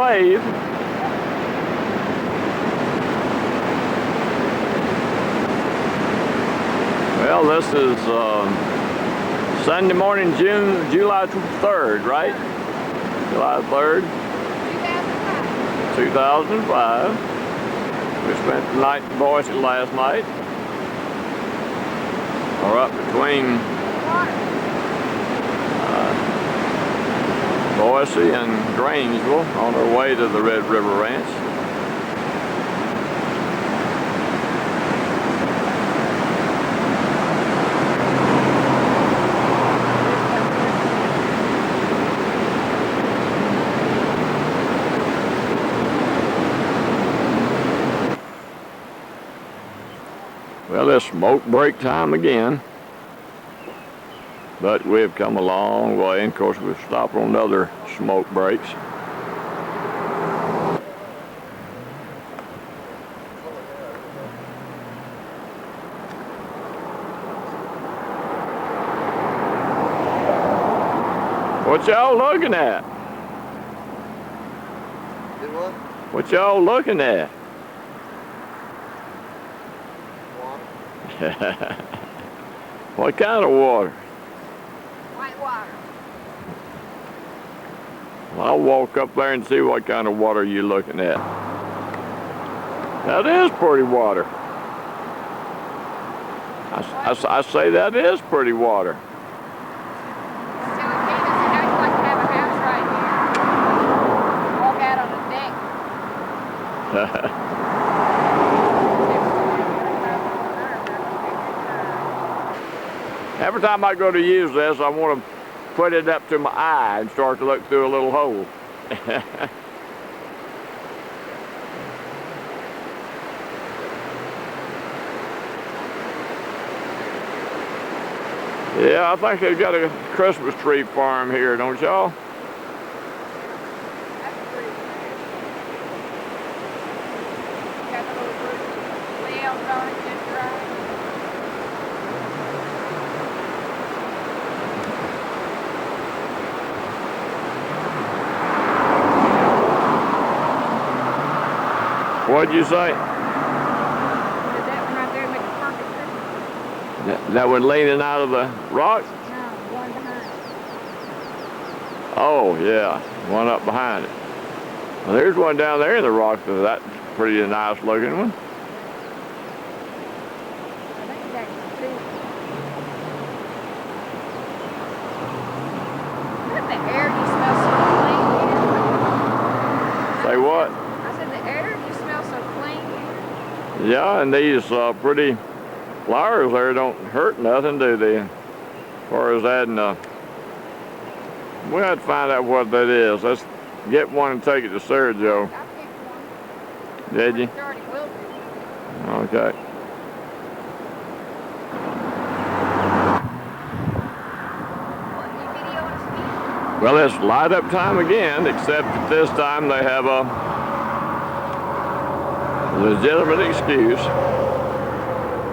wave. Well, this is Sunday morning, July 3rd, right? July 3rd, 2005. We spent the night in Boise last night. We're up between Boise and Grangeville on our way to the Red River Ranch. Well, it's smoke break time again, but we've come a long way, and of course we've stopped on other smoke breaks. What y'all looking at? What y'all looking at? What kind of water? White water. Well, I'll walk up there and see what kind of water you're looking at. That is pretty water. I say that is pretty water. So, Venus, how'd you like to have a house right here? Walk out on the deck. Every time I go to use this, I want to put it up to my eye and start to look through a little hole. Yeah, I think they've got a Christmas tree farm here, don't y'all? That's pretty nice. Got the little leaves on it just right. What'd you say? That one right there make a perfect tree. That one leaning out of the rock? No, one behind. Oh, yeah, one up behind it. Well, there's one down there in the rock. That's a pretty nice looking one. I think it's actually two. Isn't the air you smell so clean? Say what? I said the air you smell so clean. Yeah, and these pretty flowers there don't hurt nothing, do they? As far as adding we'll have to find out what that is. Let's get one and take it to Sergio. I picked one. Did you? It's already wilted. Okay. What, you videoing us again? Well, it's light up time again, except that this time they have a legitimate excuse.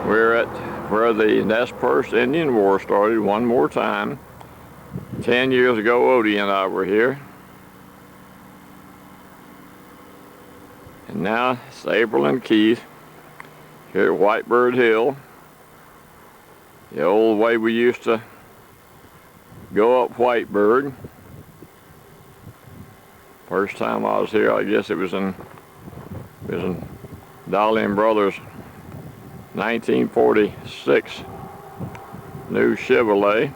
We're at where the Nez Perce Indian War started one more time. 10 years ago, Odie and I were here. And now it's April and Keith here at Whitebird Hill. The old way we used to go up Whitebird. First time I was here, I guess it was in Dolly and Brothers 1946 new Chevrolet.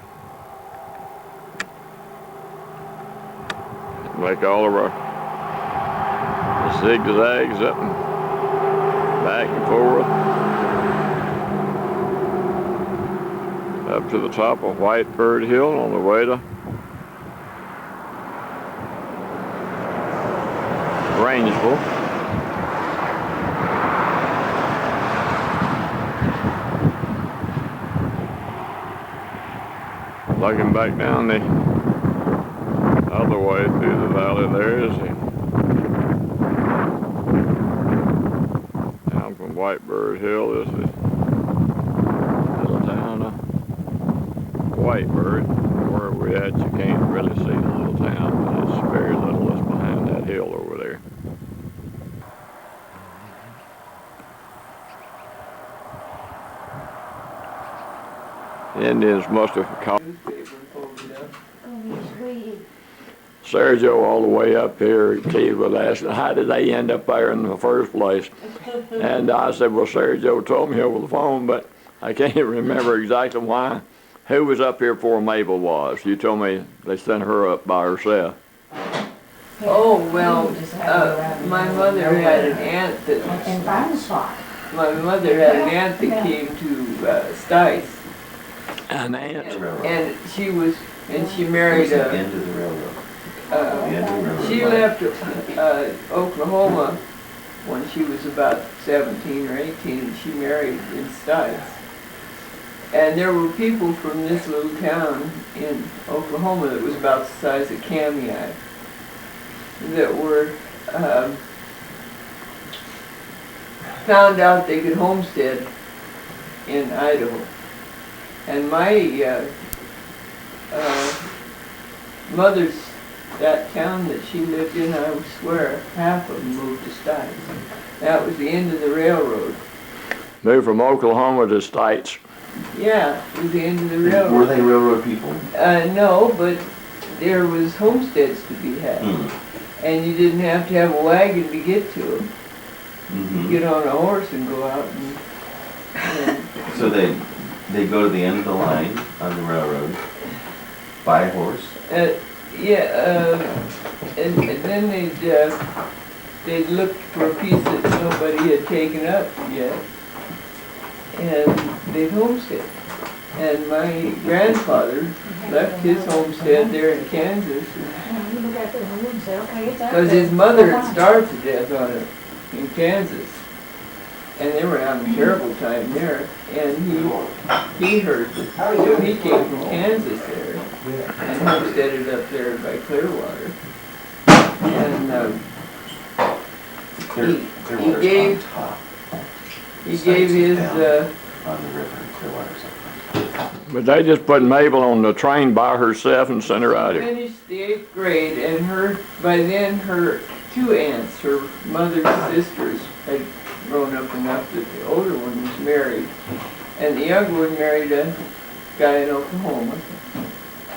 Make all of our zigzags up and back and forth up to the top of Whitebird Hill on the way to Grangeville. Looking back down the other way through the valley there is down from Whitebird Hill is the little town of Whitebird. Where we're at, you can't really see the little town, but it's very little that's behind that hill over there. Indians must have caught Newspaper folded up. Sarah Joe all the way up here. Keith was asking, how did they end up there in the first place? And I said, well, Sarah Joe told me over the phone, but I can't remember exactly why. Who was up here before Mabel was? You told me they sent her up by herself. Oh, well, my mother had an aunt that, my mother had an aunt that came to Stice. An aunt? And she was, and she married a, End of the railroad. she left Oklahoma when she was about 17 or 18, and she married in Stice. And there were people from this little town in Oklahoma that was about the size of Kamiah that were found out they could homestead in Idaho. And my mother's, that town that she lived in, I swear, half of them moved to Stites. That was the end of the railroad. Moved from Oklahoma to Stites. Yeah, it was the end of the railroad. Were they railroad people? No, but there was homesteads to be had. And you didn't have to have a wagon to get to them. Get on a horse and go out and So they go to the end of the line on the railroad, buy a horse. And then they'd look for a piece that nobody had taken up yet, and they'd homestead. And my grandfather left his homestead there in Kansas because his mother had starved to death on it in Kansas. And they were having a terrible time there. And he heard, so he came from Kansas there and homesteaded up there by Clearwater. And he gave his on the river in Clearwater. But they just put Mabel on the train by herself and sent her out here. Finished the 8th grade, and by then her two aunts, her mother's sisters, had grown up enough that the older one was married, and the younger one married a guy in Oklahoma.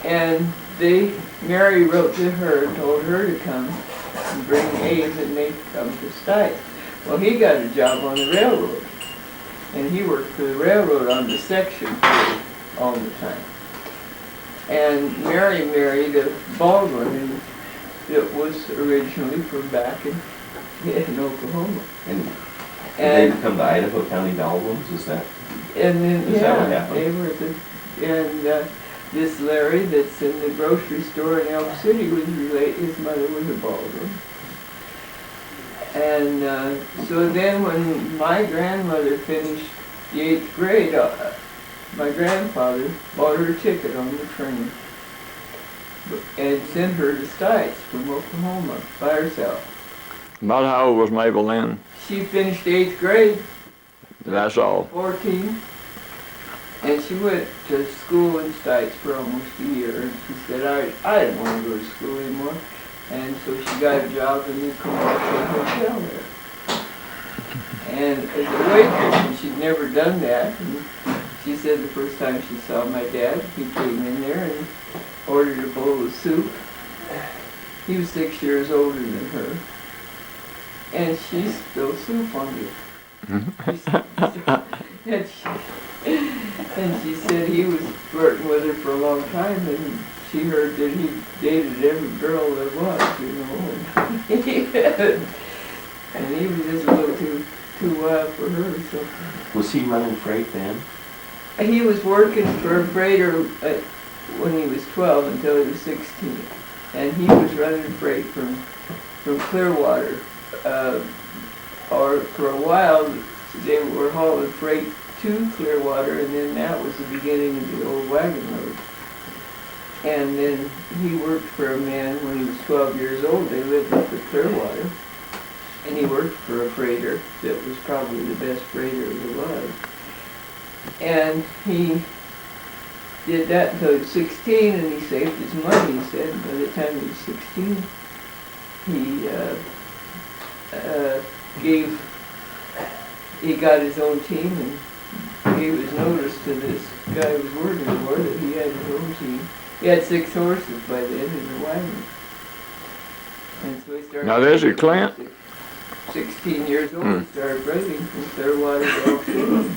And Mary wrote to her and told her to come and bring Abe, and they come to Stites. Well, he got a job on the railroad, and he worked for the railroad on the section all the time. And Mary married a Baldwin that was originally from back in Oklahoma. And they become the Idaho County Baldwins, is that? And then, Is that what happened? they were this Larry that's in the grocery store in Elk City was related, his mother was a Baldwin. And so then when my grandmother finished the 8th grade, my grandfather bought her a ticket on the train and sent her to Stites from Oklahoma by herself. About how old was Mabel then? She finished 8th grade. That's all. 14. And she went to school in Stites for almost a year. And she said, I didn't want to go to school anymore. And so she got a job in the commercial hotel there. And as a waitress, and she'd never done that. And she said the first time she saw my dad, he came in there and ordered a bowl of soup. He was 6 years older than her. And she spilled soup on me. And she said he was flirting with her for a long time, and she heard that he dated every girl there was, you know. And he was just a little too wild for her. So Was he running freight then? he was working for a freighter when he was 12 until he was 16, and he was running freight from Clearwater. Or for a while, they were hauling freight to Clearwater, and then that was the beginning of the old wagon road. And then he worked for a man when he was 12 years old. They lived up at Clearwater, and he worked for a freighter that was probably the best freighter there was. And he did that until he was 16, and he saved his money. He said by the time he was 16, he got his own team and he was noticed to this guy who was working for that he had his own team. He had 6 horses by then in the wagon. And so he started. Now there's your Clint. 16 years old, he started braiding from Clearwater to Elk City.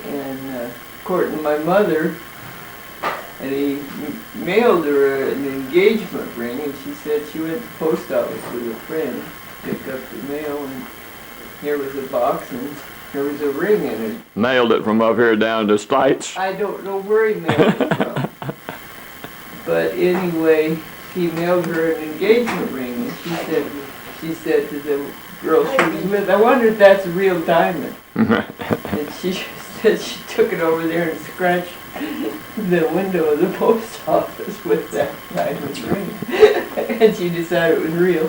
And courting my mother, and he mailed her an engagement ring, and she said she went to the post office with a friend, picked up the mail, and here was a box, and there was a ring in it. Nailed it from up here down to Stites. I don't know where he mailed it from. But anyway, he mailed her an engagement ring, and she said to the girl she was with, I wonder if that's a real diamond. And she said she took it over there and scratched the window of the post office with that diamond ring. And she decided it was real.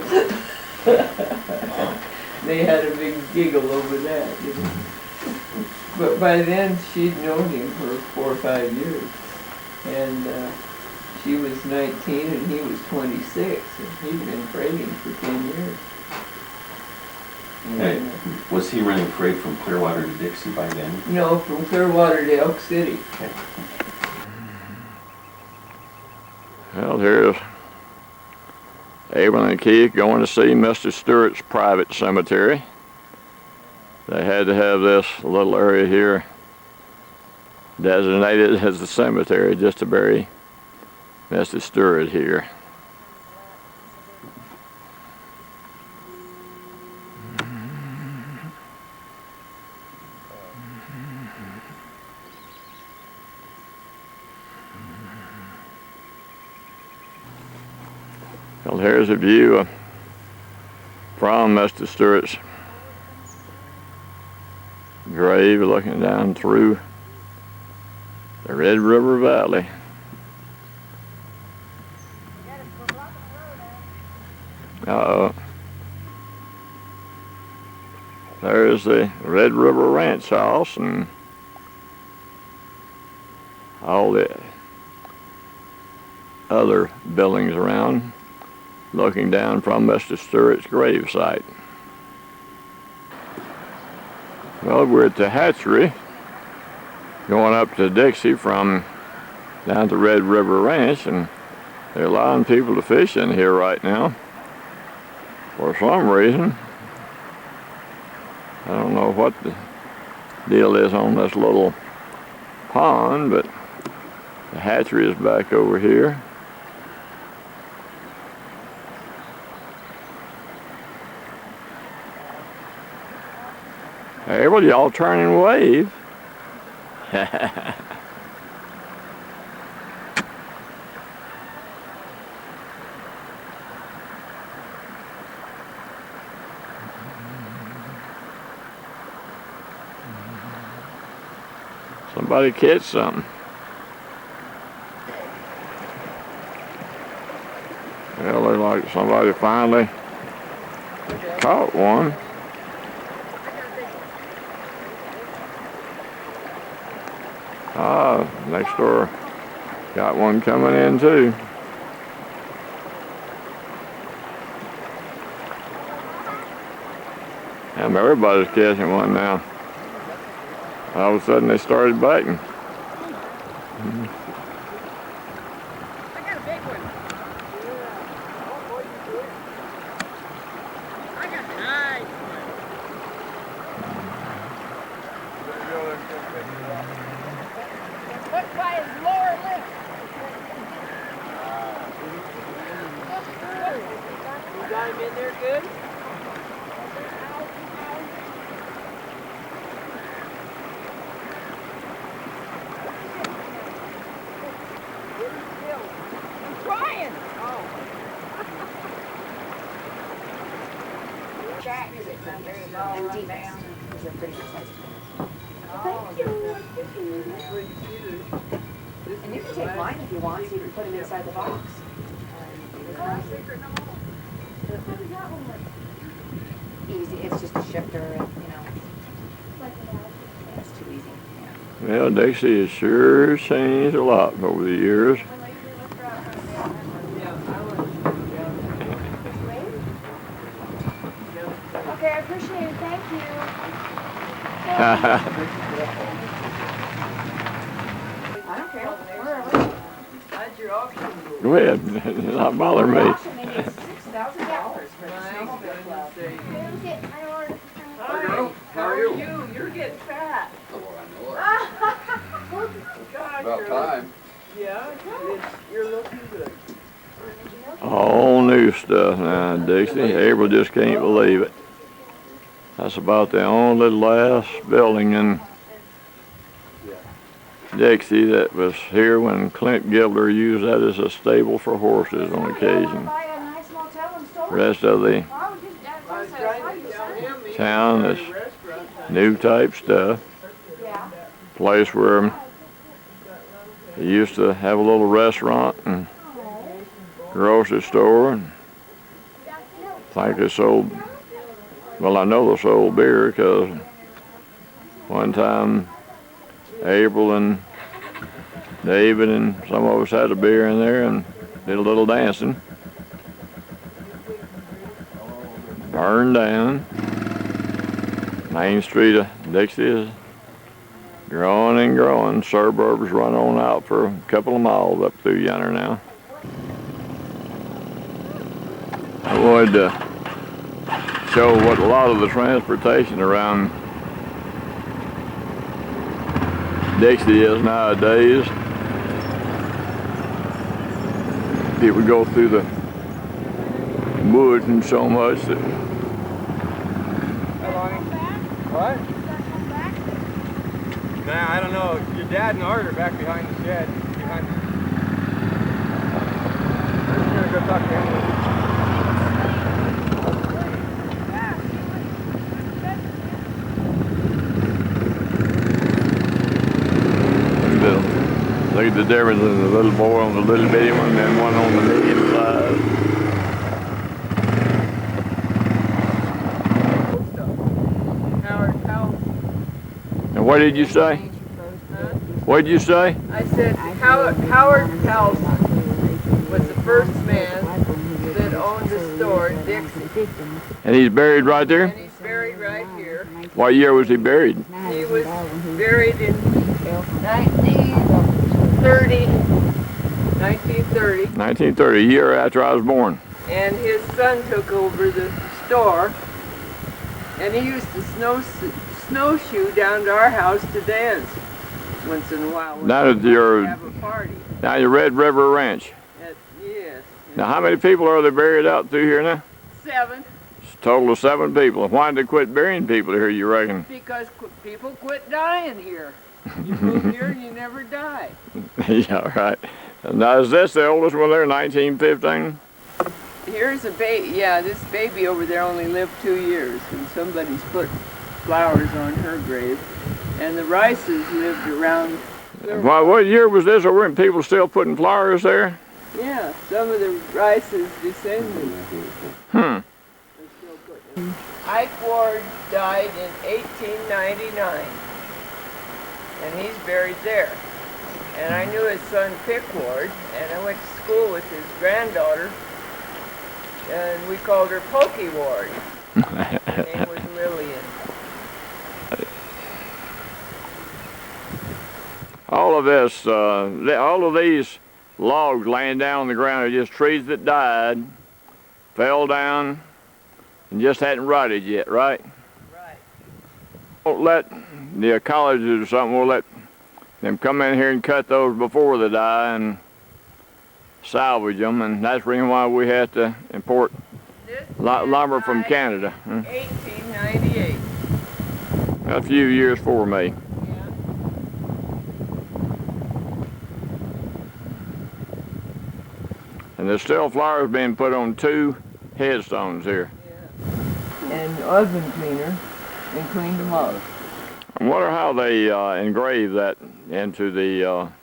They had a big giggle over that. You know. But by then she'd known him for 4 or 5 years. And she was 19 and he was 26. And he'd been trading for 10 years. Hey, was he running freight from Clearwater to Dixie by then? No, from Clearwater to Elk City. Okay. Well, here's Alvin and Keith going to see Mr. Stewart's private cemetery. They had to have this little area here designated as the cemetery just to bury Mr. Stewart here. Well, here's a view from Mr. Stewart's grave looking down through the Red River Valley. Uh-oh. There's the Red River Ranch House and all the other buildings around, looking down from Mr. Stewart's grave site. Well, we're at the hatchery, going up to Dixie from down to Red River Ranch, and they're allowing people to fish in here right now. For some reason, I don't know what the deal is on this little pond, but the hatchery is back over here. Hey, well, y'all turn and wave. Somebody catch something. Well, looks like somebody finally caught one. Ah, next door got one coming in too. And everybody's catching one now. All of a sudden they started biting. I got a big one. I got a nice one. Hooked by his lower lip. You got him in there good? Trying. Oh. Jack is it very low and deep down. These are pretty good sized. Thank you. And you can take mine if you want, so you can put them inside the box. Easy. It's just a shifter, and you know. It's too easy. Yeah. Well, Dixie has sure changed a lot over the years. Okay, I appreciate it. Thank you. I don't care. Wherever. How'd your auction go? Go ahead, not bother me. Auction, they need $6,000 for the My snowmobile club. goodness sake. Hi, How are you? You're getting fat. Oh, I know it. God, About you're, time. yeah, you're looking good. All new stuff now, Dixie. April just can't believe it. That's about the only last building in Dixie that was here when Clint Gilder used that as a stable for horses on occasion. Buy a nice motel and store. Rest of the I was trying to tell him. he town was is at a restaurant. new type stuff. Yeah. Place where they used to have a little restaurant and grocery store, and I think they sold, well, I know they sold beer because one time April and David and some of us had a beer in there and did a little dancing. Burned down. Main Street of Dixie is growing and growing. Suburbs run on out for a couple of miles up through yonder now. I wanted to show what a lot of the transportation around Dixie is nowadays. People go through the woods and so much that What? Nah, I don't know. Your dad and Art are back behind the shed. I'm just gonna go talk to him. look at the difference in the little boy on the little bitty one and one on the medium size. And what did you say? What did you say? I said Howard Towson was the first man that owned a store in Dixie. And he's buried right there? And he's buried right here. What year was he buried? He was buried in 1930. 1930, a year after I was born. And his son took over the store. And he used to snowshoe down to our house to dance once in a while. Down at your, have a party. down at your Red River Ranch. Yes. Now, how many people are they buried out through here now? 7. It's a total of 7 people. Why did they quit burying people here, you reckon? Because people quit dying here. You move here and you never die. Yeah, right. Now, is this the oldest one there, 1915? Here's a baby. Yeah, this baby over there only lived 2 years, and somebody's put flowers on her grave. And the Rices lived around. What year was this over and people still putting flowers there? Yeah, some of the Rices descendants. Ike Ward died in 1899, and he's buried there. And I knew his son Pick Ward, and I went to school with his granddaughter, and we called her Pokey Ward. Her name was Lillian. All of this, all of these logs laying down on the ground are just trees that died, fell down, and just hadn't rotted yet, right? Right. Won't let the ecologists or something, we'll let them come in here and cut those before they die and salvage them, and that's the reason why we have to import lumber from Canada. 1898. A few years for me. And there's still flowers being put on 2 headstones here. And oven cleaner and cleaned them up. I wonder how they engrave that into the... Well,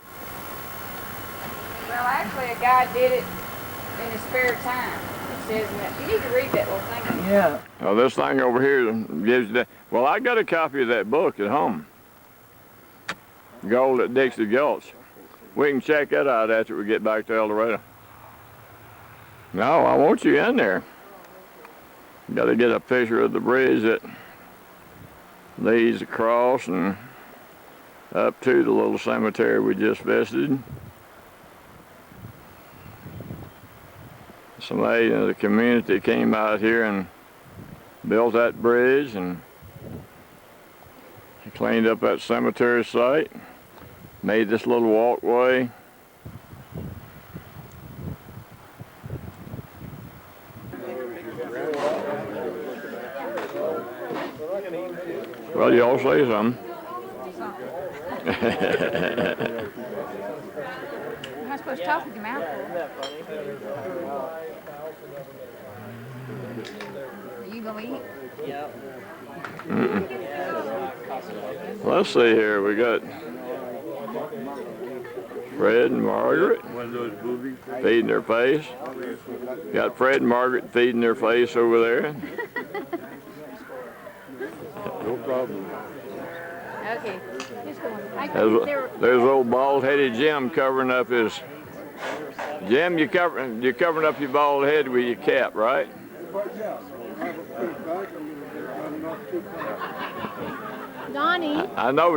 actually, a guy did it in his spare time. It says in that. You need to read that little thing. Yeah. Oh, this thing over here gives you that. Well, I got a copy of that book at home. Gold at Dixie Gulch. We can check that out after we get back to El Dorado. No, I want you in there. Got to get a picture of the bridge that leads across and up to the little cemetery we just visited. Somebody in the community came out here and built that bridge and cleaned up that cemetery site, made this little walkway. Well, y'all say something. You're not supposed to talk with your mouth full. Are you gonna eat? Let's see here. We got Fred and Margaret feeding their face. Got Fred and Margaret feeding their face over there. No problem. Okay. There's old bald-headed Jim covering up his. Jim, you're covering up your bald head with your cap, right? Donnie. I know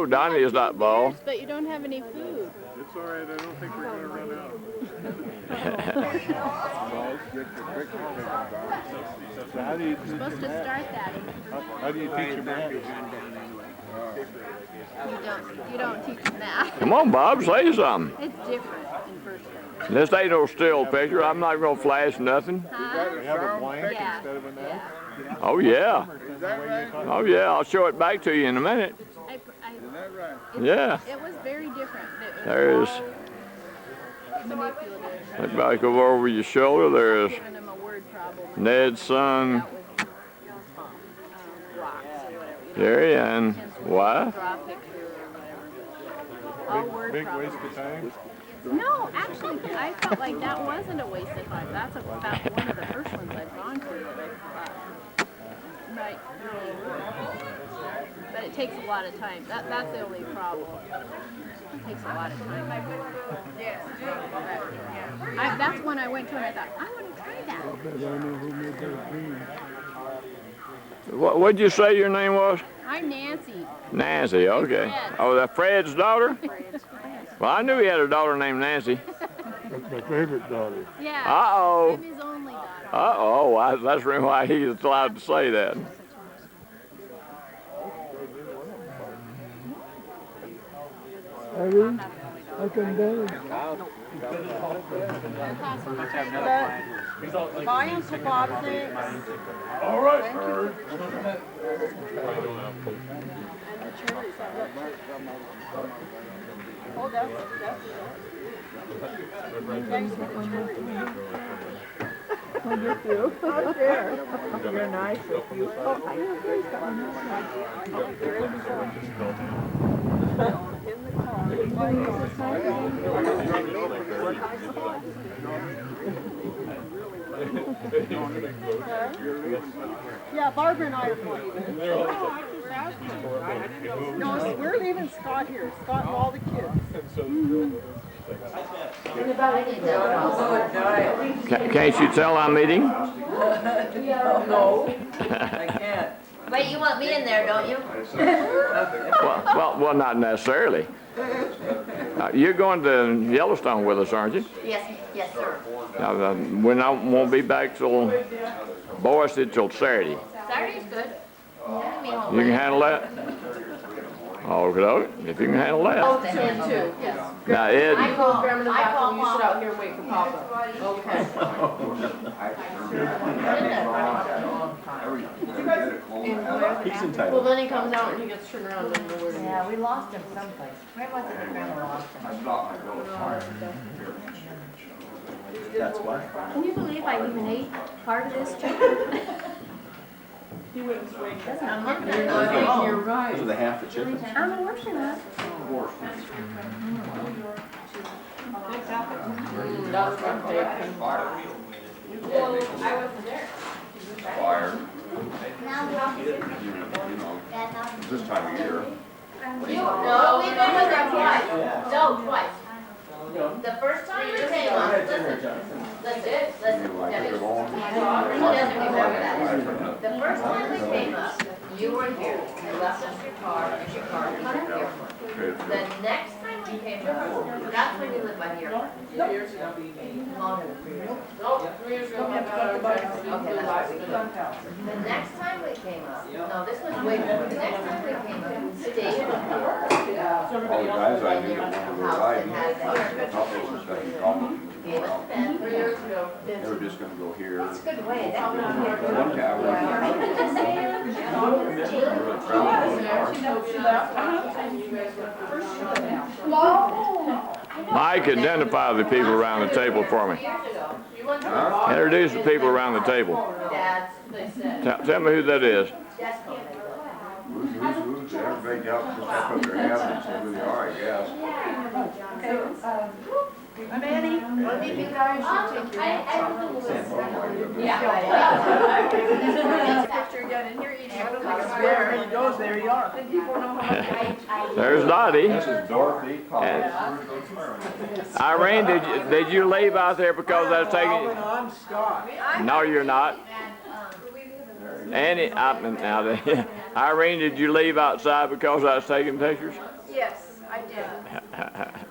Donnie is not bald. But you don't have any food. It's all right. I don't think we're going to run out. So how do you You're supposed to start that. how do you teach your math? You don't teach them that. Come on, Bob, say something. It's different in first grade. This ain't no still picture. I'm not gonna flash nothing. Huh? We have a blank Yeah. instead of a net? Yeah. Oh yeah. Oh yeah. I'll show it back to you in a minute. Yeah. It was very different. There's. Manipulative. Look back over your shoulder. There's Giving them a word problem. Ned's son, That was blocks or whatever. Jerry, and wife. Draw a picture or whatever. All word Big problems. waste of time? No, actually, I felt like that wasn't a waste of time. That's about one of the first ones I've gone to that I thought might really work. But it takes a lot of time. That's the only problem. It takes a lot of time. That's when I went to and I thought, I want to try that. What'd you say your name was? I'm Nancy. Nancy. Okay. Oh, that Fred's daughter? Well, I knew he had a daughter named Nancy. That's my favorite daughter. Yeah. Uh-oh. I'm his only daughter. Uh-oh. That's the reason why he's allowed to say that. I can do it. Volume to Bob 6. All right. Oh, that's You're nice with you. Yeah, Barbara and I are leaving. No, we're leaving Scott here. Scott and all the kids. Can't you tell I'm eating? No, I can't. Wait, you want me in there, don't you? Well, not necessarily. You're going to Yellowstone with us, aren't you? Yes, sir. Now, we won't be back till Boise till Saturday. Saturday's good. I can be home. You can handle that? Okay, if you can handle that. Both of him too, yes. Now, Ed, I call Grandma and Papa, you sit out here and wait for Papa. He's Well, entitled. then he comes out and he gets turned around and doesn't know where he is. Yeah, we lost him someplace. Where was it that Grandma lost him? That's why. Can you believe I even ate part of this chicken? He wouldn't swing. I'm looking at it. You're right. Those are the half the chicken. I'm working on it. That's from bacon. This time of year. No, we've been with her twice. No, twice. The first time we came up, listen. He doesn't remember that. The first time we came up, You were here, you left us your car, and your car was at the airport. The next time we came up, that's when you lived by the airport. Longer than 3 years ago. Nope, 3 years ago, my daughter tried to Okay, that's right. The next time we came up, no, this was way before, the next time we came up, we stayed here. All the guys I knew that were riding, I thought they were studying golf. Gave us a pen. 3 years ago. They were just gonna go here. That's a good way. That's One tower. Mike, identify the people around the table for me. Introduce the people around the table. Dads, they said. Tell me who that is. Dads can't make Who's, everybody else just have to put their hands and say who they are, I guess. Manny, what do you think I should take your notes on? Yeah. Picture again, and you're eating. There he goes, there you are. There's Dottie. This is Dorothy. Irene, did you leave out there because I was taking? I'm Scott. No, you're not. Annie, Irene, did you leave outside because I was taking pictures? Yes, I did.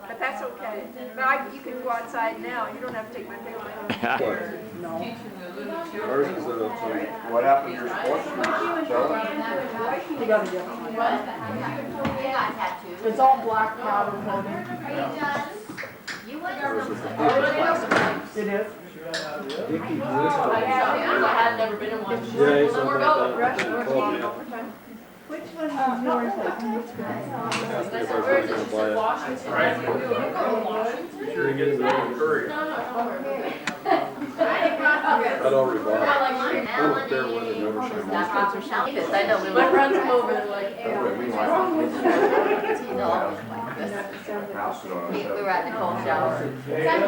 But that's okay. But you can go outside now. You don't have to take my picture. Ours is what happened to your sports shoes, Charlie? You gotta get one. It's all black powder coated. You went It is. I had never been in one. Somewhere go. Which one is yours? I said, where is it? She said, Washington. I said, "You're going to Washington?" Sure to get it in hurry. No, don't worry. That already bought. like mine. Fair weather, never shine. I know, we My went friends come over, they're like, We were at Nicole's shower. So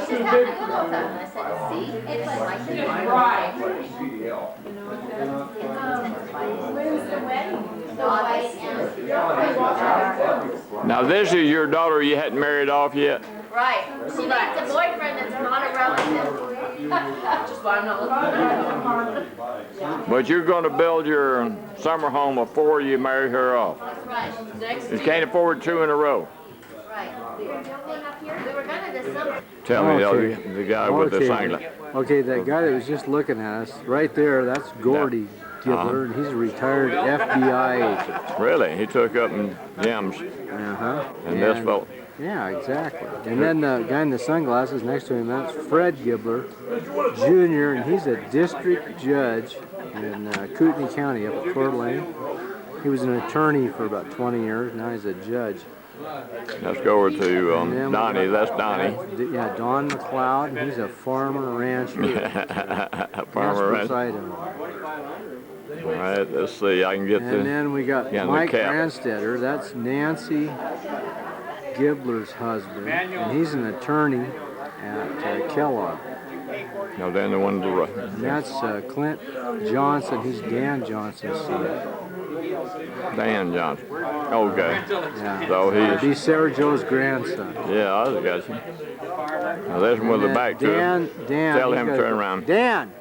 she just happened to go all the time. And I said, see, it's like this. right. CDL. When's the wedding? Now this is your daughter you hadn't married off yet? Right. She needs a boyfriend that's not a relative. Just why I'm not looking. But you're going to build your summer home before you marry her off. That's right. Next You can't afford 2 in a row. Right. We were gonna this summer. Tell me, Okay. the guy with the Okay. singlet. Okay, that guy that was just looking at us, right there, that's Gordy Gibbler, and he's a retired FBI agent. Really? He took up in gems. Uh-huh. And this fellow. Yeah, exactly. And then the guy in the sunglasses next to him, that's Fred Gibbler, Jr., and he's a district judge in Kootenai County up at Coeur d'Alene. He was an attorney for about 20 years, now he's a judge. Let's go over to And then we Donnie. got- That's Donnie. Yeah, Don McLeod, and he's a farmer rancher. Farmer Jasper, Ranch. Idaho. All right, let's see. I can get And the. then we got Yeah, the Mike cap. Branstetter, that's Nancy Gibbler's husband, and he's an attorney at Kellogg. No, then the one to the right. And that's Clint Johnson, he's Dan Johnson's son. Dan Johnson. Okay. Yeah. So he's. He's Sarah Joe's grandson. Yeah, I got you. Now this one with the And back to it. Dan, Tell he's him got- turn around. Dan!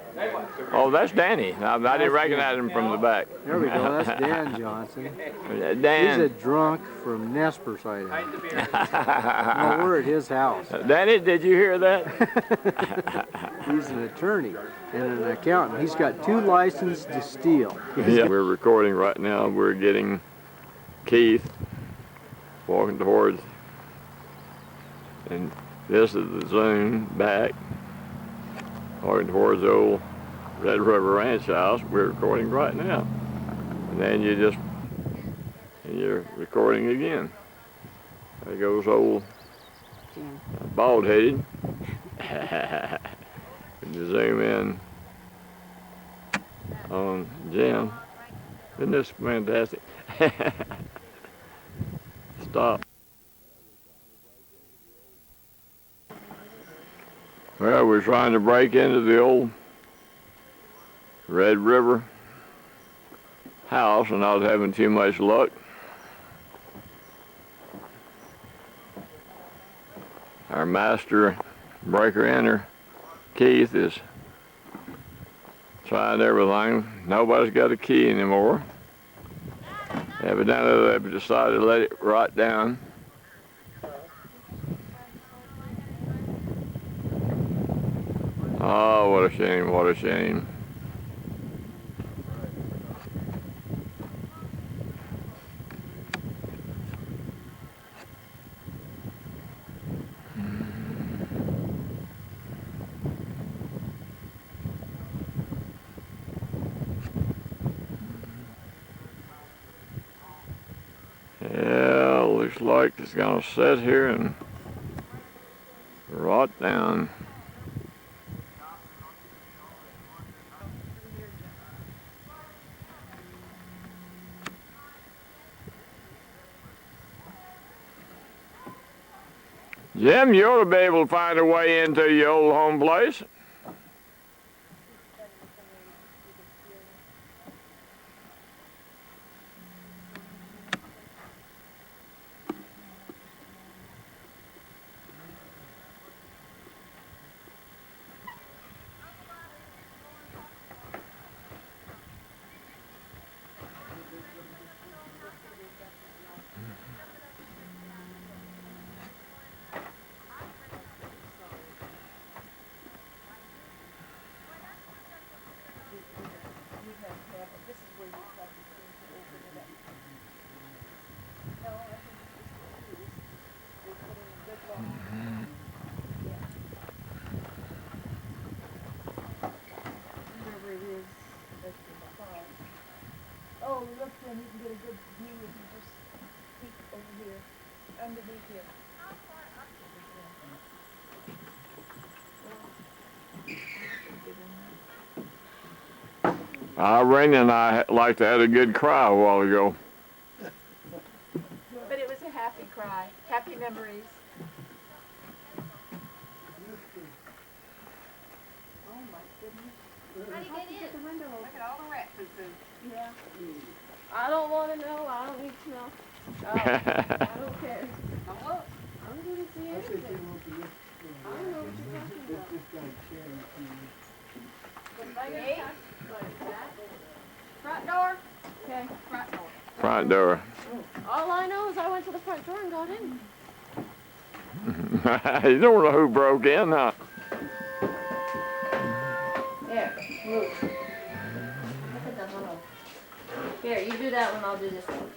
Oh, that's Danny. I didn't recognize him from the back. There we go, that's Dan Johnson. He's a Dan. drunk from Nespers, Idaho. No, we're at his house. Danny, did you hear that? He's an attorney and an accountant. He's got 2 licenses to steal. Yeah, we're recording right now. We're getting Keith walking towards, and this is the zoom back, walking towards the old Red River Ranch house. We're recording right now. And then and you're recording again. There goes old bald-headed. And you zoom in on Jim. Isn't this fantastic? Stop. Well, we're trying to break into the old Red River house and not having too much luck. Our master breaker enter, Keith, is trying everything. Nobody's got a key anymore. Evidently they've decided to let it rot down. Oh, what a shame, what a shame. Yeah, looks like it's gonna sit here and rot down. Jim, you ought to be able to find a way into your old home place. Oh, look, then you can get a good view if you just peek over here, underneath here. Wren and I like to had a good cry a while ago. But it was a happy cry, happy memories. Oh my goodness. How do you get in? The window open. Look at all the rat poo-poo. Yeah. I don't want to know. I don't need to know. I don't care. I'm going to see anything. I don't know what you're talking about. If I get attacked, what is that? Front door? Okay, front door. Front door. All I know is I went to the front door and got in. You don't know who broke in, huh? Here, move. Look at the little. Here, you do that one, I'll do this one.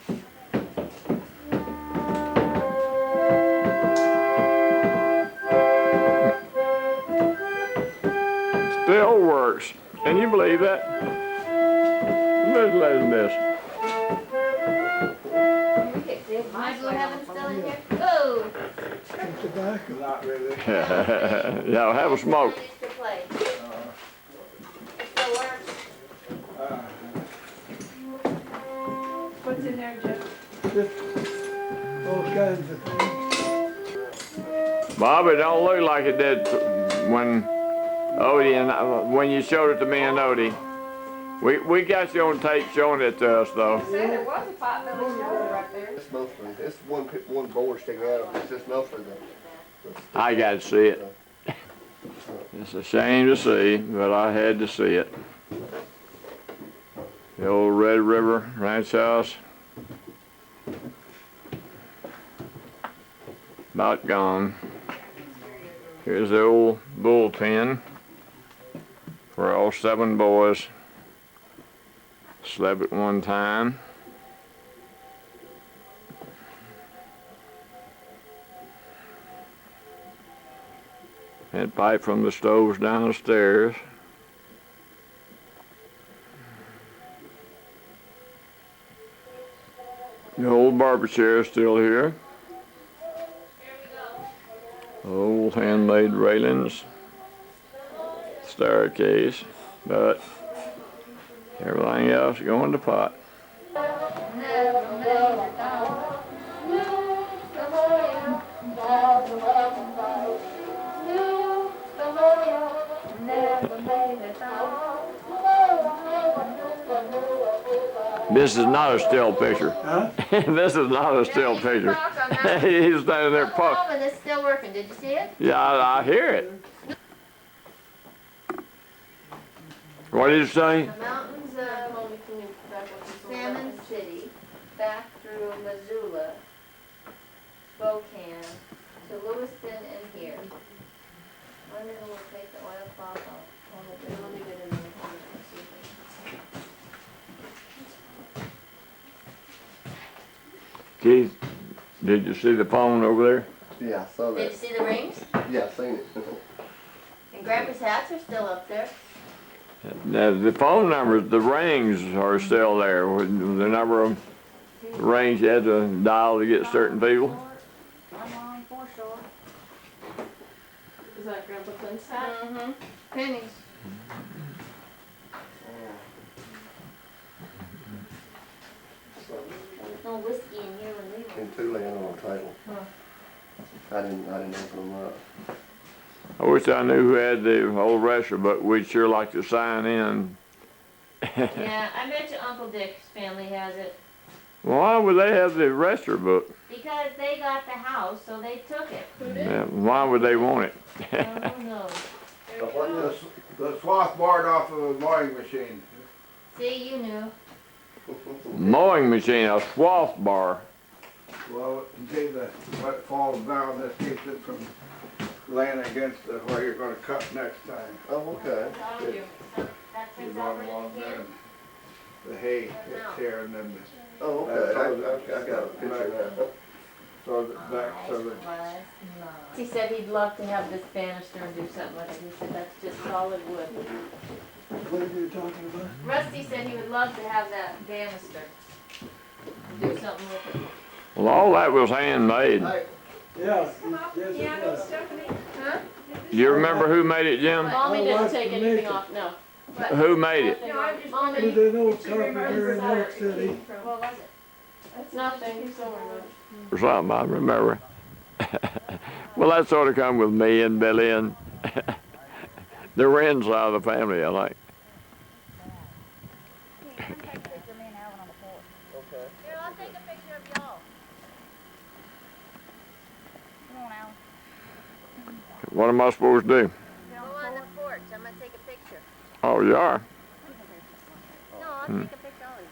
Still works. Can you believe that? Listen to this. My blue heaven's still in here? Oh! Not really. Yeah, have a smoke. It still works. What's in there, Jeff? All kinds of things. Bob, it don't look like it did when Odie and when you showed it to me and Odie. We got you on tape showing it to us though. Said there was a potbelly shoulder up there. It's mostly, it's one bore sticking out of it, it's just mostly the I got to see it. It's a shame to see, but I had to see it. The old Red River Ranch House. About gone. Here's the old bullpen where all 7 boys slept at one time. Had pipe from the stoves downstairs. The old barber chair is still here. Old handmade railings, staircase, but everything else going to pot. This is not a still picture. Huh? This is not a still picture. He's standing there puffing. And it's still working. Did you see it? Yeah, I hear it. What did you say? The mountains of Salmon City, back Spokane to Lewiston and here. Wonder who will take the oilcloth off. Let me get in there. Keith, did you see the phone over there? Yeah, I saw Did you that. see the rings? Yeah, I seen it. And Grandpa's hats are still up there. Now, the phone numbers, the rings are still there. The number of rings you had to dial to get certain people. I'm on foreshore. Is that Grandpa Clint's hat? Mm-hmm. Pennies. There's no whiskey in here when we were. And two laying on the table. Huh. I didn't open them up. I wish I knew who had the old wrestler book. We'd sure like to sign in. Yeah, I bet you Uncle Dick's family has it. Why would they have the wrestler book? Because they got the house, so they took it. Yeah, why would they want it? Who knows? The swath board off of a mowing machine. See, you knew. Mowing machine, a swath bar. Well, in case what falls down, this keeps it from laying against where you're gonna cut next time. Oh, okay. You. That You're Prince going Albert along kid? there and the hay gets here and then Oh, okay. I got a picture of that. throws it back so that He said he'd love to have this banister and do something with it. He said that's just solid wood. What are you talking about? Rusty said he would love to have that banister and do something with it. Well, all that was handmade. Yes, Piano, Stephanie? Huh? You remember who made it, Jim? Mommy didn't take anything off, no. But Who made it? No, I'm just Mommy, wondering. There's an old She remembers carpenter in the York Saturday City. came from. what was it? That's Nothing, so Or something, I remember. Well, that sort of come with me and Billy and the Wren side of the family, I think. Come take a picture of me and Alvin on the porch. Here, I'll take a picture of y'all. Come on, Alvin. What am I supposed to do? Go on the porch, I'm gonna take a picture. Oh, you are? No, I'll take a picture of you.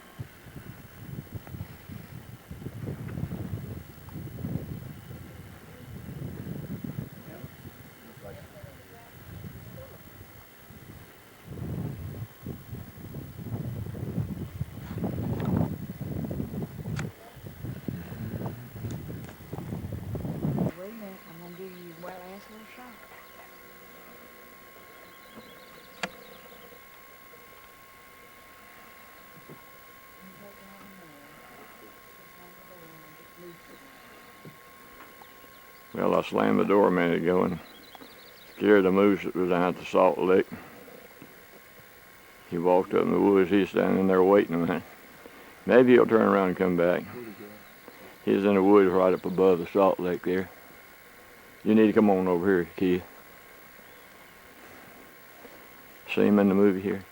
Wait a minute, I'm gonna give you well ass little shot. Well, I slammed the door a minute ago and scared the moose that was down at the salt lick. He walked up in the woods. He's standing there waiting a minute. Maybe he'll turn around and come back. He's in the woods right up above the salt lick there. You need to come on over here, Keith. See him in the movie here.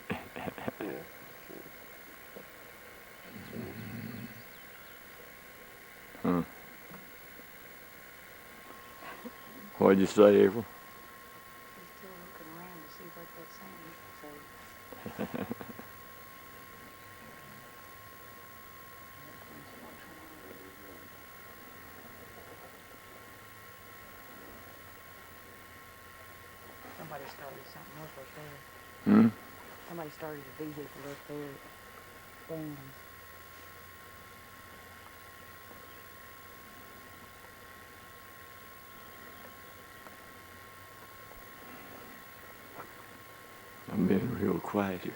Huh. What'd you say, April? He's still looking around to see what that sign is. So, somebody started something up there. Hmm? Somebody started a vehicle up there at Dan's. I'm being real quiet here.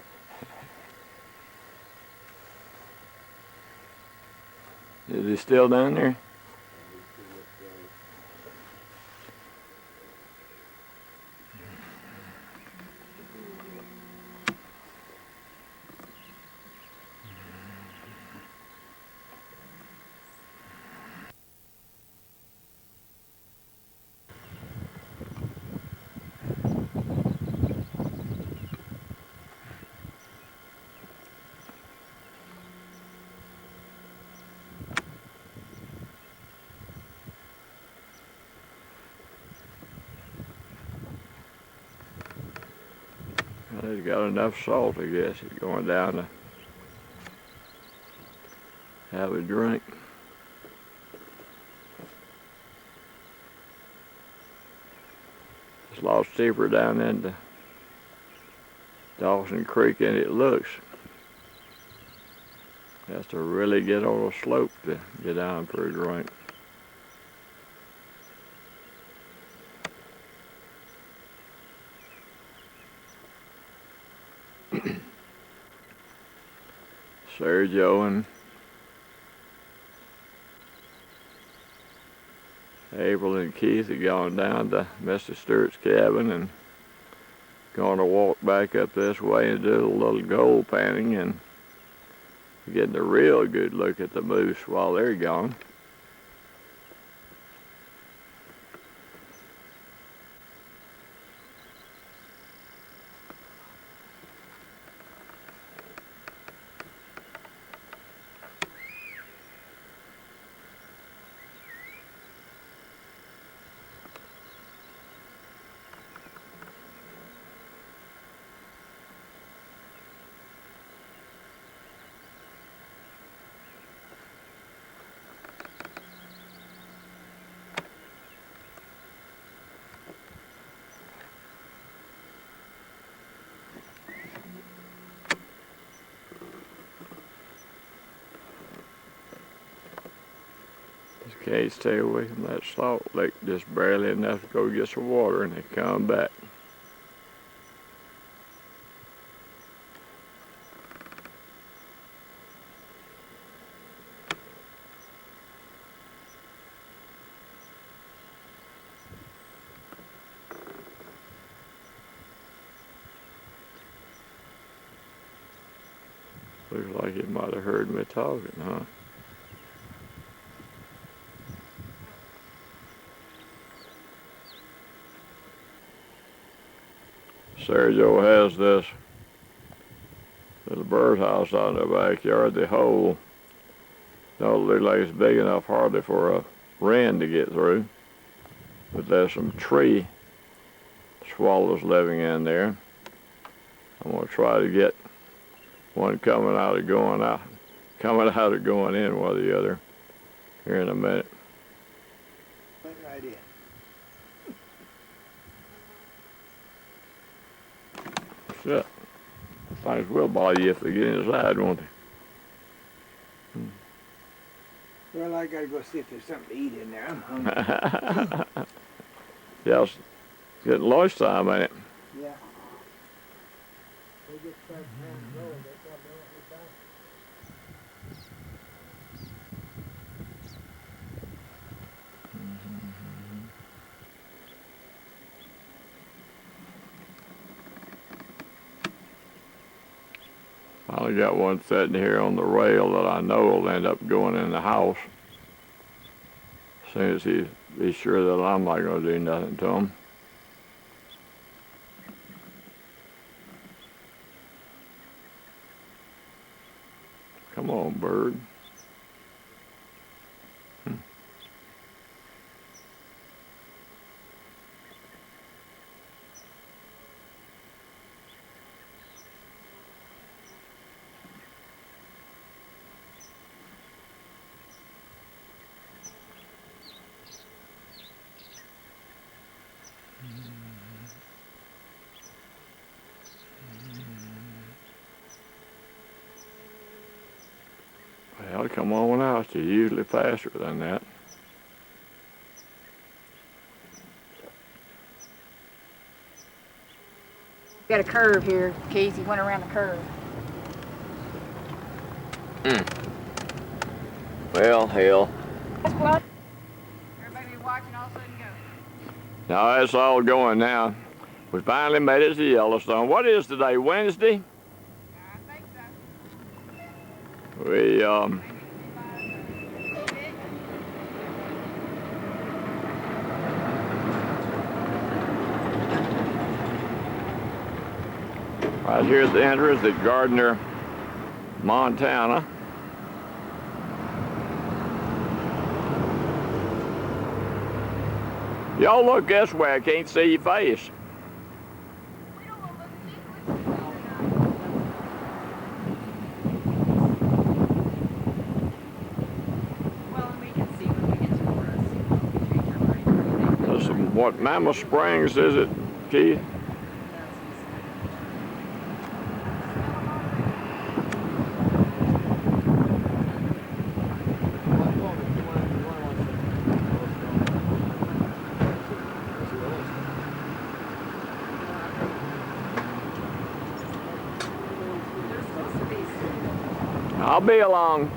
Is he still down there? Well, he's got enough salt, I guess. He's going down to have a drink. It's a lot steeper down into Dawson Creek than it looks. Has to really get on a slope to get down pretty right. Sergio and April and Keith have gone down to Mr. Stewart's cabin and going to walk back up this way and do a little gold panning and getting a real good look at the moose while they're gone. Can't stay away from that salt lick just barely enough to go get some water and they come back. Looks like he might have heard me talking, huh? Sergio has this little birdhouse out in the backyard. The hole don't look like it's big enough hardly for a wren to get through. But there's some tree swallows living in there. I'm gonna try to get one coming out of going in, one or the other, here in a minute. Right in. Shit. Things will bother you if they get inside, won't they? Well, I gotta go see if there's something to eat in there. I'm hungry. Yeah, it's getting lunchtime, ain't it? Yeah. Finally got one sitting here on the rail that I know will end up going in the house. As soon as he's sure that I'm not going to do nothing to him. Come on, bird. Well, come on out. You're usually faster than that. Got a curve here, Casey went around the curve. Well, hell. Everybody be watching all of a sudden go. Now that's all going now. We finally made it to Yellowstone. What is today, Wednesday? I think so. We, right here at the entrance at Gardner, Montana. Y'all look this way, I can't see your face. Well, we can see when we get to Forest. This is what Mammoth Springs is it? Keith? I'll be along.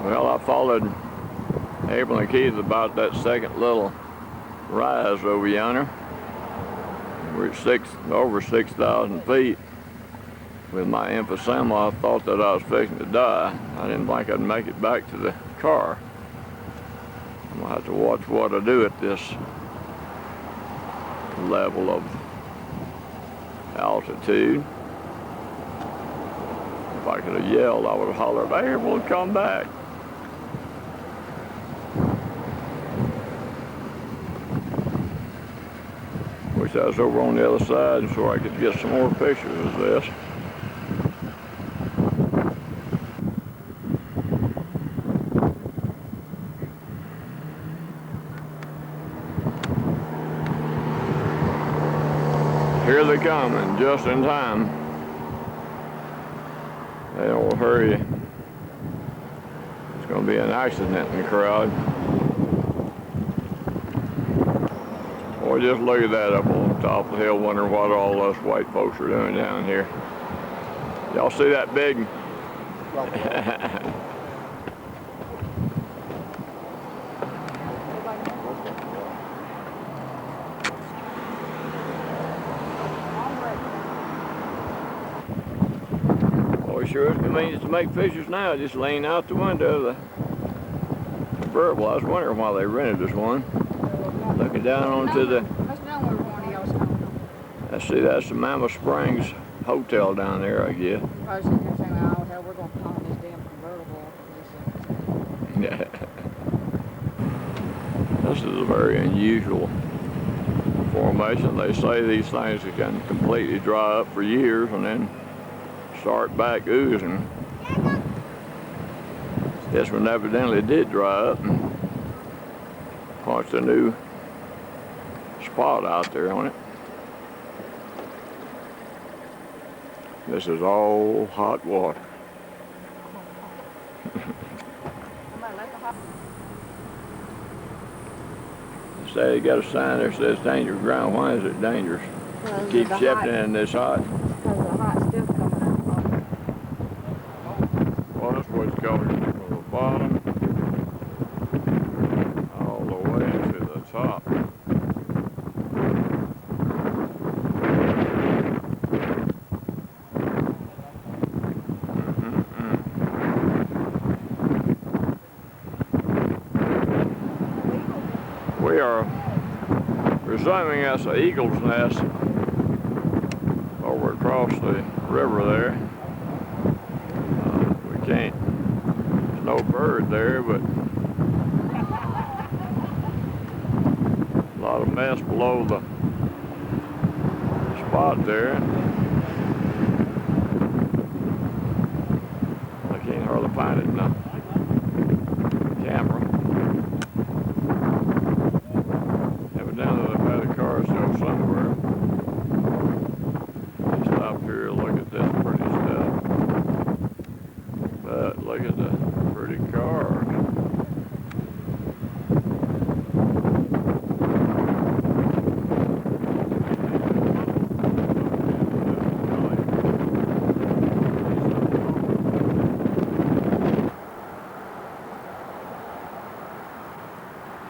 Well, I followed Abel and Keith about that second little rise over yonder. We're at over 6,000 feet. With my emphysema, I thought that I was fixing to die. I didn't think I'd make it back to the car. I'm gonna have to watch what I do at this level of altitude. If I could have yelled, I would have hollered, "Abel, come back." Wish I was over on the other side so I could get some more pictures of this. Here they come, and just in time. They don't hurry. It's going to be an accident in the crowd. Boy, just look at that up on top of the hill, wondering what all us white folks are doing down here. Y'all see that big? Boy, sure it's convenient to make pictures now, just laying out the window of the convertible. I was wondering why they rented this one. Looking down onto the, I see that's the Mammoth Springs Hotel down there, I guess. I was sitting there saying, oh, hell, we're going to pawn this damn convertible. Yeah. This is a very unusual formation. They say these things can completely dry up for years and then start back oozing. This one evidently did dry up and punched a new spot out there on it. This is all hot water. Say they got a sign there that says dangerous ground. Why is it dangerous? It keeps shifting and it's hot. Because the hot stuff coming out. Well, that's what it's called from the bottom all the way to the top. We are resuming as an eagle's nest over across the river there. We can't, there's no bird there, but a lot of mess below the spot there. I can't hardly find it in the camera. Evidently they've had a car show somewhere. Let's stop here and look at this pretty stuff. But look at the pretty cars.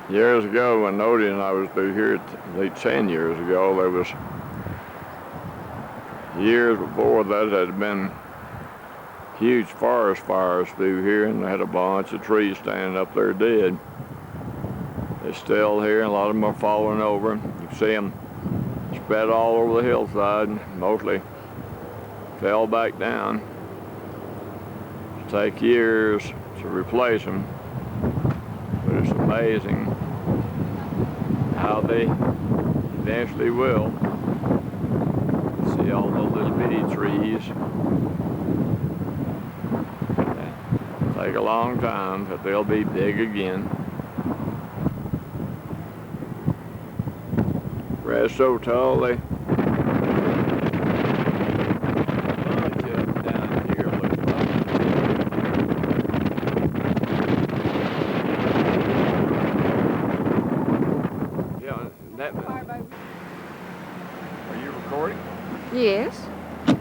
Years ago, when Odie and I was through here, at least 10 years ago, there was years before that had been huge forest fires through here, and they had a bunch of trees standing up there dead. They're still here, and a lot of them are falling over. You can see them spread all over the hillside, mostly fell back down. take years to replace them, but it's amazing how they eventually will. See all those little bitty trees. Take a long time, but they'll be big again. Red's so tall, they bunch of them down here, looks like. Yeah, that. Are you recording? Yes. Can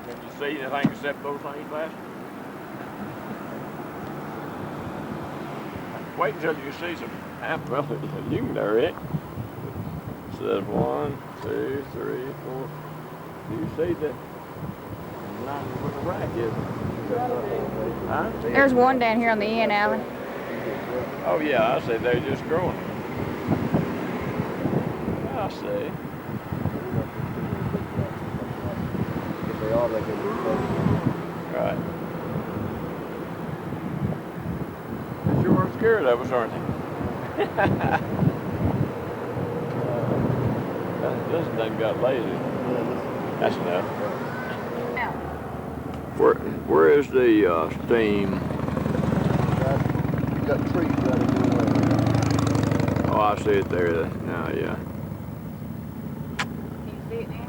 you see anything except those things last? Wait until you see some. Well, you can know it. It says 1, 2, 3, 4. Do you see the line where the rack is? Huh? There's one down here on the end, Alvin. Oh yeah, I see. They're just growing. I see. Right. They sure were scared of us, aren't they? This done got lazy. That's enough. Where is the steam? You got trees right in the way. Oh, I see it there now, yeah. Can you see it now?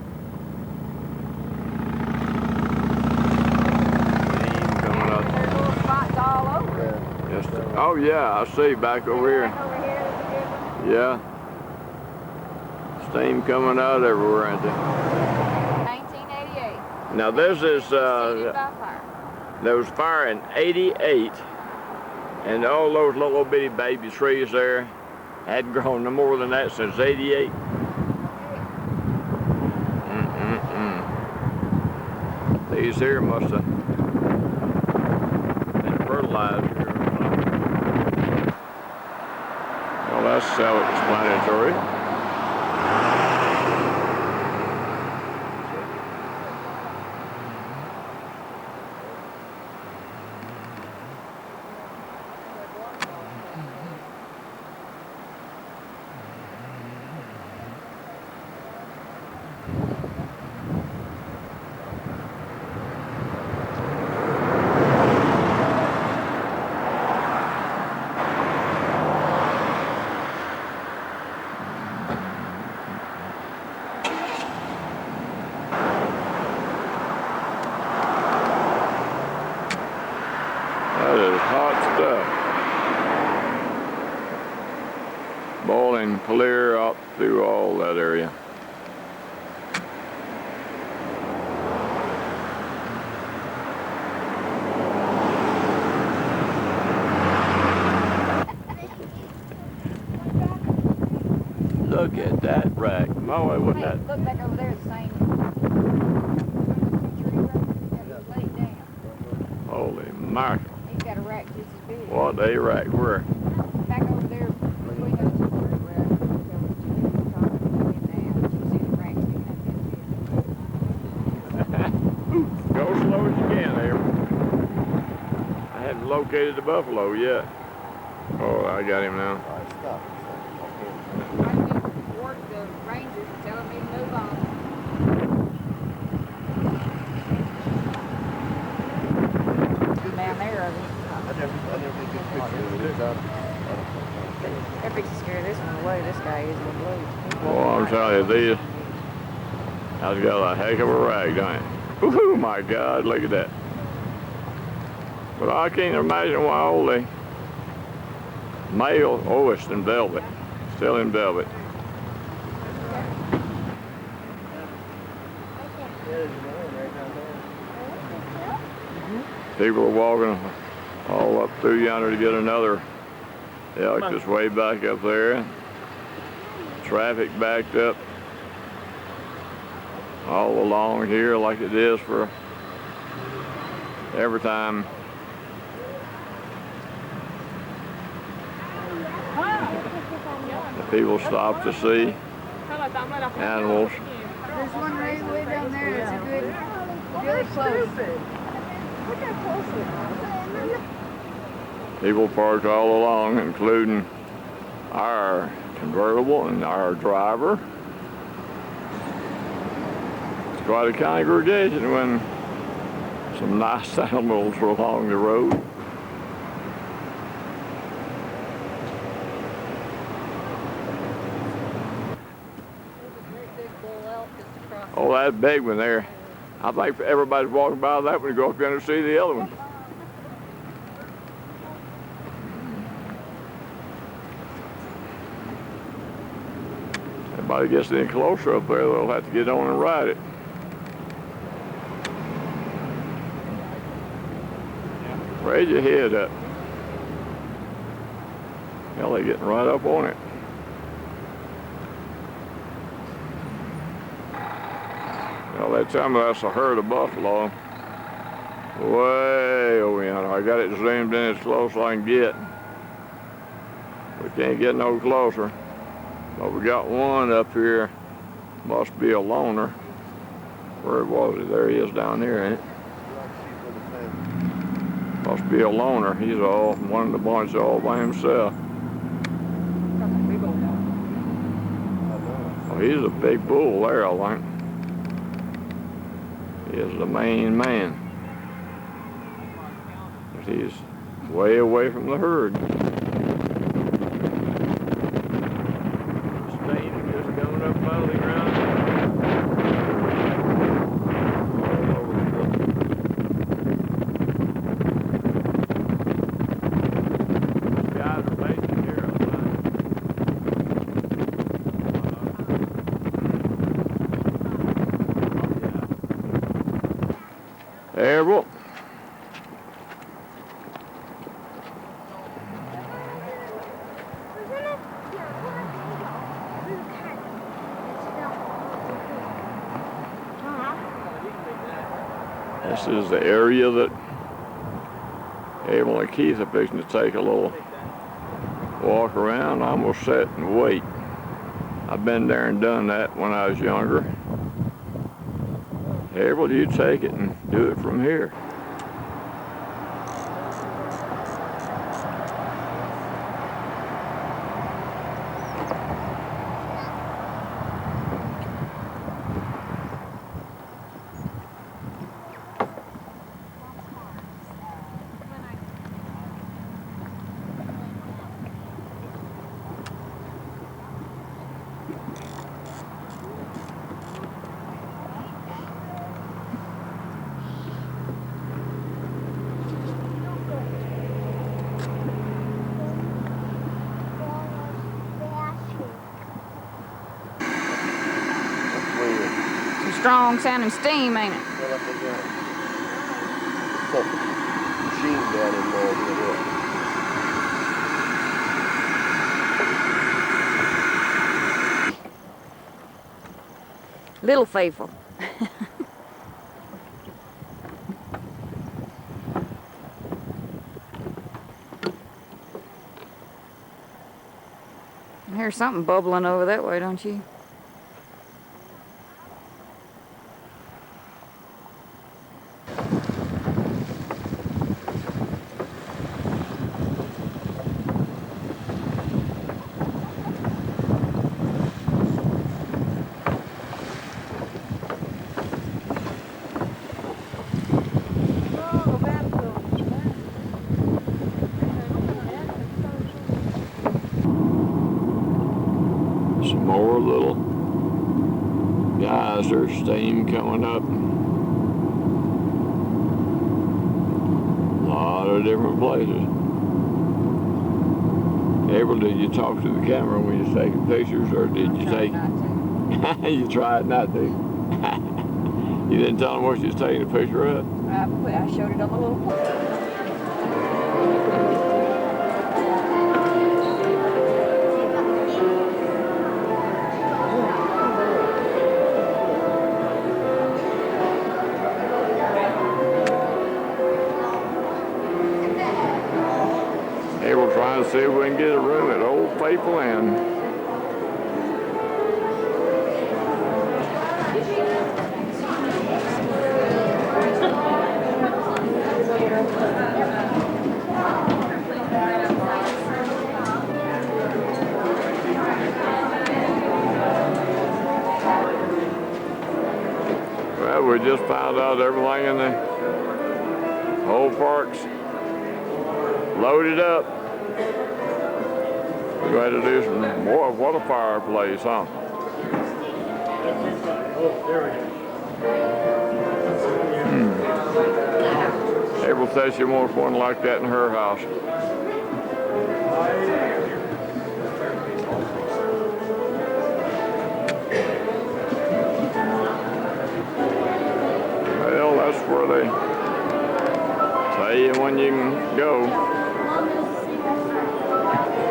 Steam coming up. There's little spots all over it. Yes. Oh yeah, I see back over here. Back over here, there's a good one. Yeah. Steam coming out everywhere, ain't there? 1988. Now this is Seeded by fire. there was fire in '88, and all those little bitty baby trees there hadn't grown no more than that since '88. These here must have been fertilized here or something. Well, that's self-explanatory. That is hot stuff. Boiling clear up through all that area. Look at that rack. Moe, wouldn't Hey, that? look back over there, the same tree right there, laid down. Holy mackerel. He's got a rack just as big. What a rack were. Back over there between those two trees where I was talking between now. You see the rack sticking up in Go slow as you can there. I haven't located the buffalo yet. Oh, I got him now. I report the rangers telling me to move on. Down there, I never did a good picture of it. they're fixing to scare this one away. This guy is gonna lose. Oh, I'm telling you, these. I've got a heck of a rag, don't it? Oh my God, look at that. But I can't imagine why old they. Male, oh, it's in velvet. Still in velvet. People are walking all up through yonder to get another elk that's way back up there. Traffic backed up all along here like it is for every time. The people stop to see animals. There's one right way down there that's a good, really close. Look how close it is. People parked all along, including our convertible and our driver. It's quite a congregation when some nice animals were along the road. Oh, that big one there. I think everybody's walking by that one to go up there and see the other one. Everybody gets any closer up there, they'll have to get on and ride it. Raise your head up. Hell, they're getting right up on it. Well, they tell me that's a herd of buffalo. Way over yonder. I got it zoomed in as close as I can get. We can't get no closer. But we got one up here. Must be a loner. Where was he? There he is down there, ain't it? Must be a loner. He's all one of the bunch all by himself. Oh, he's a big bull there, I think. He is the main man. But he's way away from the herd. Stain just coming up out of the ground. Terrible. This is the area that Abel and Keith are fixing to take a little walk around. I'm gonna sit and wait. I've been there and done that when I was younger. Abel, you take it and do it from here. Strong sounding steam, ain't it? Feel like they got some machine down in there. Little faithful. I hear something bubbling over that way, don't you? Some more little geyser steam coming up. A lot of different places. April, did you talk to the camera when you was taking pictures, or did you take? You tried not to. You didn't tell them what you was taking a picture of? I showed it on the little plate. Hey, we're trying to see if we can get a room at Old Faithful Inn. Well, we just found out everything in the whole park's loaded up. We're going to do some more. What a fireplace, huh? April says she wants one like that in her house. Well, that's where they tell you when you can go.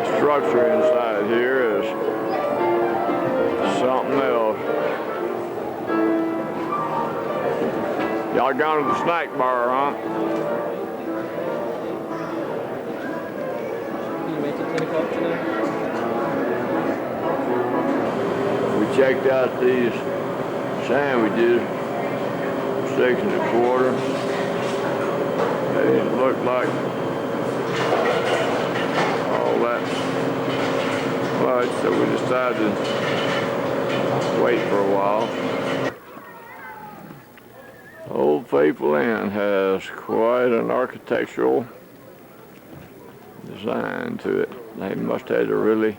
The structure inside here is something else. Y'all gone to the snack bar, huh? Can you make it 10 o'clock tonight? We checked out these sandwiches, 6 1/4. They didn't look like all that much, so we decided to wait for a while. Old Faithful Inn has quite an architectural design to it. They must have to really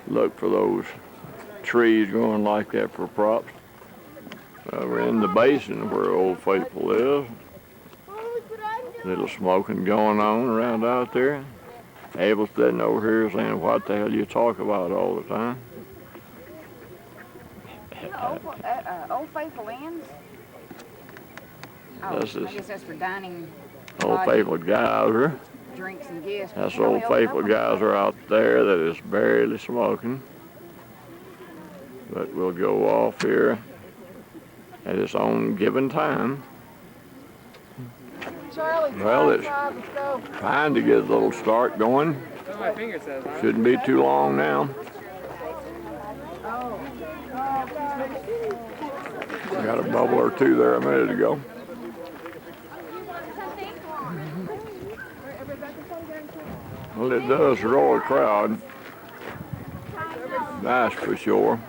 look for those trees going like that for props. We're in the basin where Old Faithful is. Little smoking going on around out there. Abel's sitting over here saying, what the hell you talk about all the time? Old Faithful Inns? Oh, This is I guess that's for dining, Old Faithful Geyser. drinks and gifts. That's Old Faithful Geyser out there that is barely smoking. But we'll go off here at its own given time. Charlie, Well, it's let's go. trying to get a little start going. That's what my finger says, huh? Shouldn't be too long now. Got a bubble or two there a minute ago. Well, it does draw a crowd. That's for sure.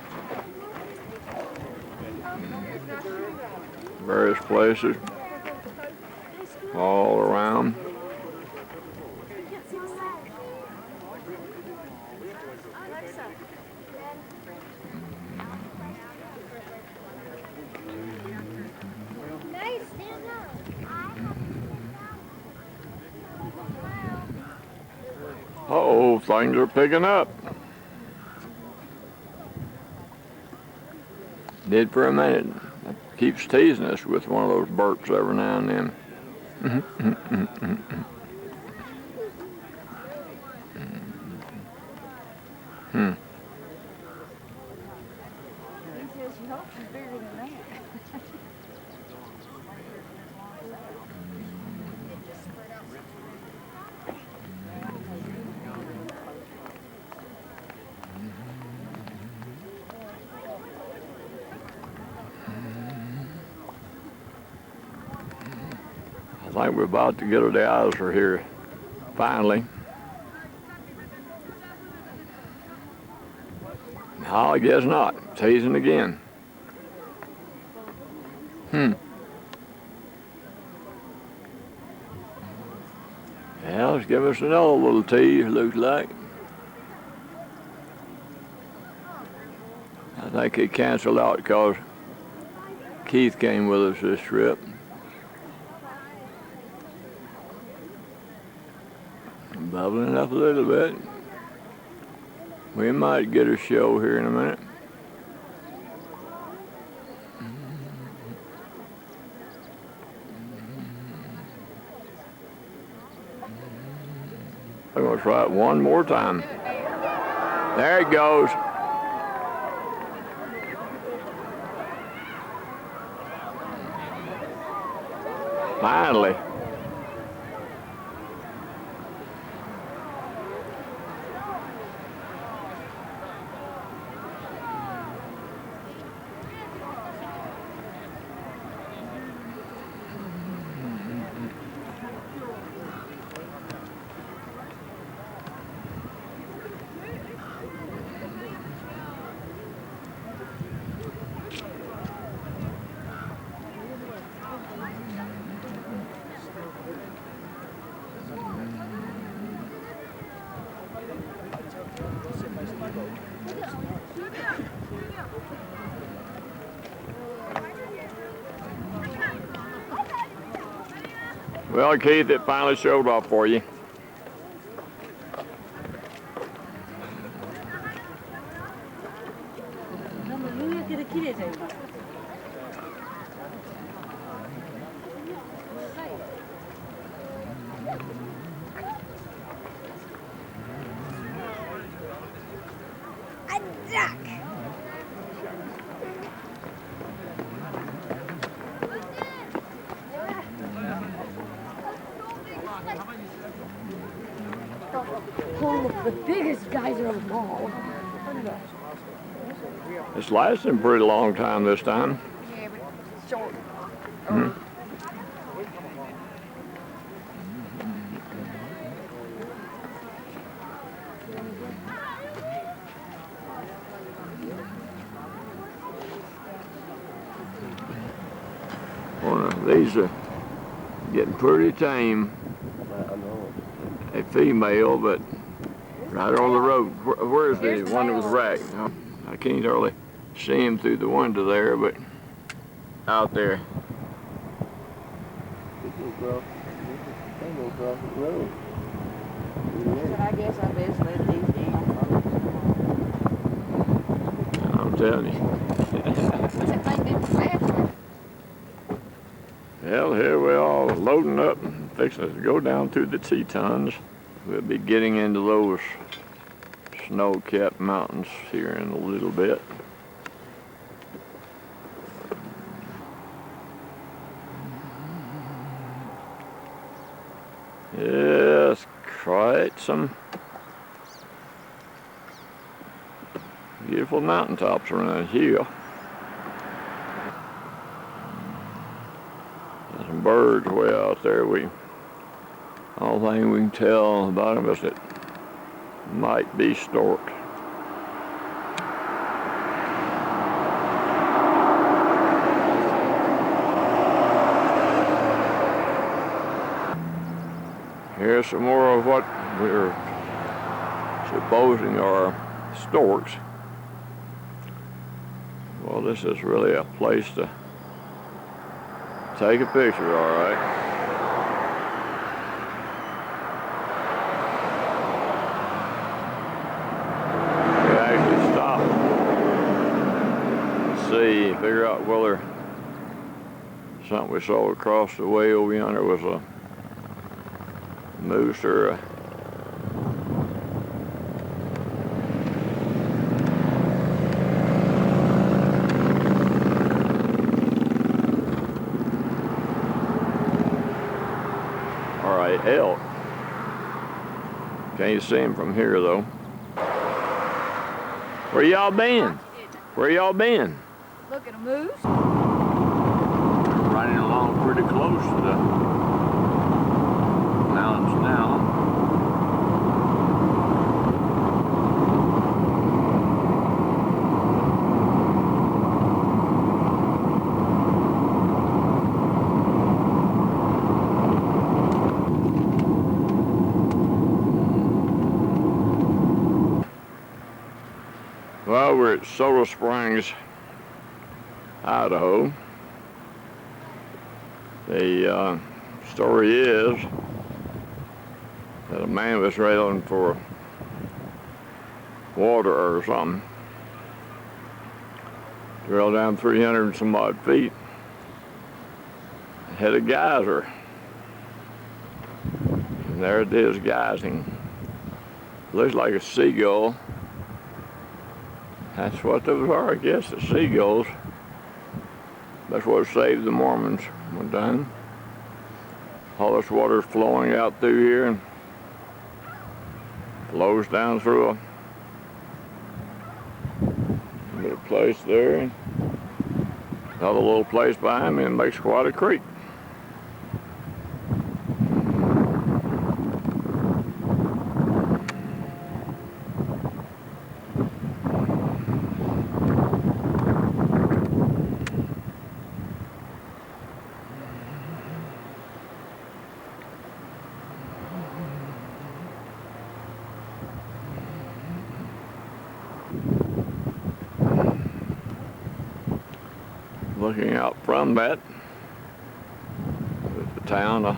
Various places all around. Uh-oh, things are picking up. Did for a minute. Keeps teasing us with one of those burps every now and then. He says she hopes she's bigger than that. I think we're about to get her the eyes for here, finally. No, I guess not. Teasing again. Yeah, let's give us another little tease, looks like. I think he canceled out because Keith came with us this trip. Bubbling up a little bit. We might get a show here in a minute. I'm going to try it one more time. There it goes. Finally. Well, Keith, it finally showed up for you. The biggest geyser of them all. It's lasting a pretty long time this time. Yeah, but short. Well, these are getting pretty tame. I know. A female, but right on the road. Where's the one that was wrecked? I can't hardly see him through the window there, but out there. They go across the road. I guess I best let these down. I'm telling you. What's that thing been fast? Well, here we're all loading up and fixing to go down to the Tetons. We'll be getting into those snow-capped mountains here in a little bit. Yes, quite some beautiful mountaintops around here. There's some birds way out there. All thing we can tell about them is it might be stork. Here's some more of what we're supposing are storks. Well, this is really a place to take a picture, all right. We actually stopped and see, figure out whether something we saw across the way over yonder was a moose or a elk. Can't see him from here though. Where y'all been? Where y'all been? Look at a moose. Running along pretty close to the mountains now. Well, we're at Soda Springs, Idaho. The story is that a man was railing for water or something. Drilled down 300 and some odd feet. Hit a geyser. And there it is, geysing. Looks like a seagull. That's what those are, I guess, the seagulls. That's what saved the Mormons one time. All this water's flowing out through here and flows down through a little place there and another little place behind me and makes quite a creek. Looking out from that is the town of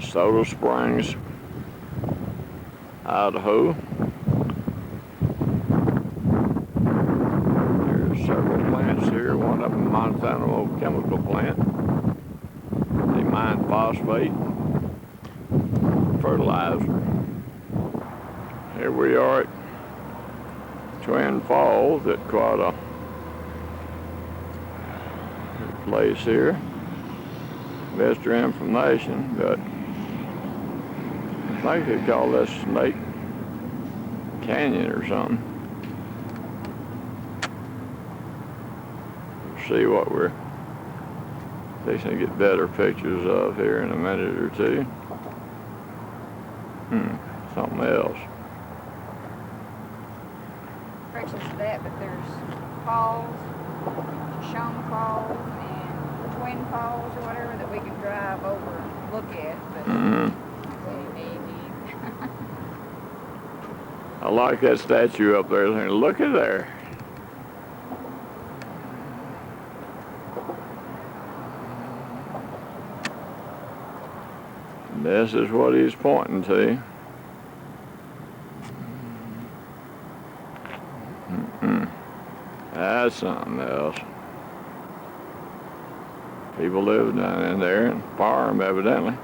Soda Springs, Idaho. There's several plants here. One of them, Montana chemical plant. They mine phosphate, fertilizer. Here we are at Twin Falls at quite a place here. Visitor information, but I think they call this Snake Canyon or something. See what we're fixing to get better pictures of here in a minute or two. Something else. Corrections to that, but there's falls, Shoshone Falls, and Twin Falls or whatever that we can drive over and look at, but maybe. I like that statue up there. Look at there. This is what he's pointing to. That's something else. People live down in there and farm, evidently.